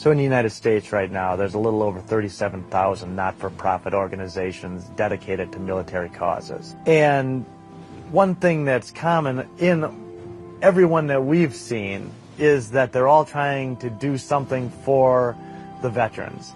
So in the United States right now, there's a little over 37,000 not-for-profit organizations dedicated to military causes. And one thing that's common in everyone that we've seen is that they're all trying to do something for the veterans.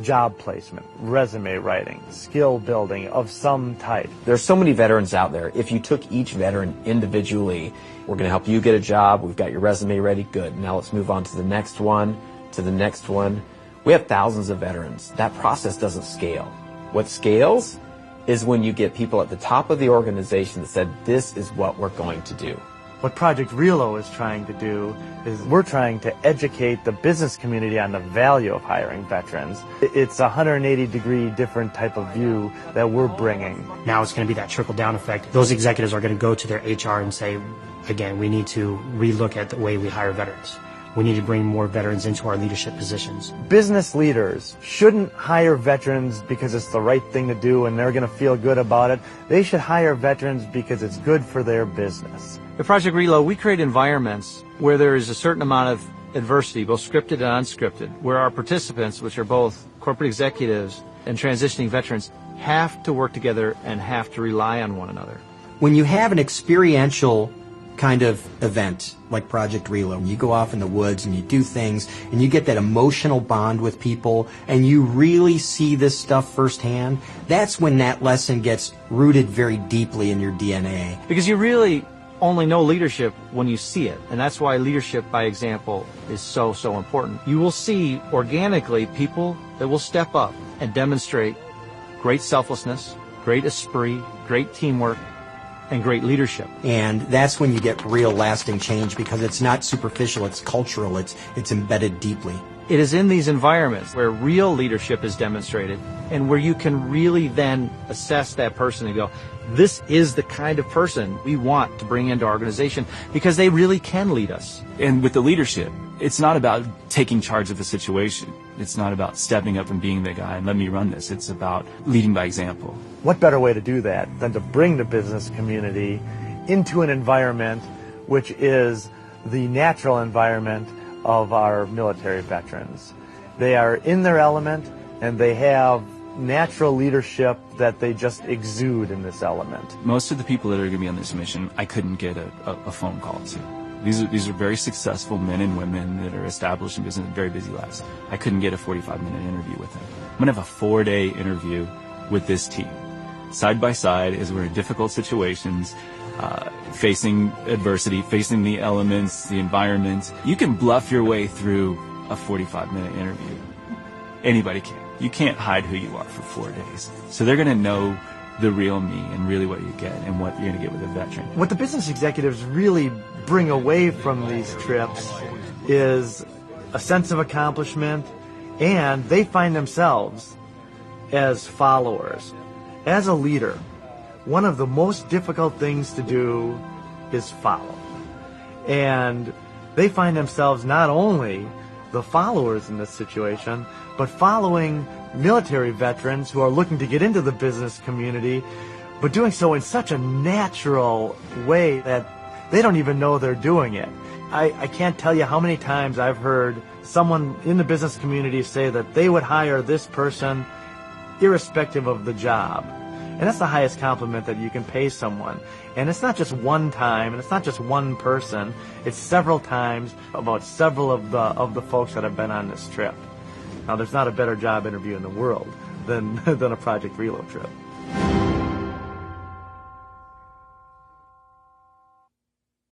Job placement, resume writing, skill building of some type. There's so many veterans out there. If you took each veteran individually, we're going to help you get a job. We've got your resume ready. Good. Now let's move on to the next one, to the next one. We have thousands of veterans. That process doesn't scale. What scales is when you get people at the top of the organization that said, this is what we're going to do. What Project RELO is trying to do is we're trying to educate the business community on the value of hiring veterans. It's a 180-degree different type of view that we're bringing. Now it's going to be that trickle-down effect. Those executives are going to go to their HR and say, again, we need to relook at the way we hire veterans. We need to bring more veterans into our leadership positions. Business leaders shouldn't hire veterans because it's the right thing to do and they're going to feel good about it. They should hire veterans because it's good for their business. At Project RELO, we create environments where there is a certain amount of adversity, both scripted and unscripted, where our participants, which are both corporate executives and transitioning veterans, have to work together and have to rely on one another. When you have an experiential kind of event like Project RELO, you go off in the woods and you do things and you get that emotional bond with people and you really see this stuff firsthand, that's when that lesson gets rooted very deeply in your DNA. Because you really only know leadership when you see it, and that's why leadership by example is so important. You will see organically people that will step up and demonstrate great selflessness, great esprit, great teamwork, and great leadership. And that's when you get real lasting change because it's not superficial, it's cultural, it's embedded deeply. It is in these environments where real leadership is demonstrated and where you can really then assess that person and go, this is the kind of person we want to bring into our organization because they really can lead us. And with the leadership, it's not about taking charge of the situation. It's not about stepping up and being the guy and let me run this. It's about leading by example. What better way to do that than to bring the business community into an environment which is the natural environment of our military veterans. They are in their element and they have natural leadership that they just exude in this element. Most of the people that are going to be on this mission, I couldn't get a phone call to. These are very successful men and women that are established in business, very busy lives. I couldn't get a 45-minute interview with them. I'm going to have a 4-day interview with this team, side by side, as we're in difficult situations, facing adversity, facing the elements, the environment. You can bluff your way through a 45-minute interview. Anybody can. You can't hide who you are for 4 days. So they're going to know the real me and really what you get and what you're going to get with a veteran. What the business executives really bring away from these trips is a sense of accomplishment, and they find themselves as followers. As a leader, one of the most difficult things to do is follow. And they find themselves not only the followers in this situation, but following military veterans who are looking to get into the business community, but doing so in such a natural way that they don't even know they're doing it. I can't tell you how many times I've heard someone in the business community say that they would hire this person irrespective of the job. And that's the highest compliment that you can pay someone. And it's not just one time, and it's not just one person. It's several times about several of the folks that have been on this trip. Now, there's not a better job interview in the world than a Project RELO trip.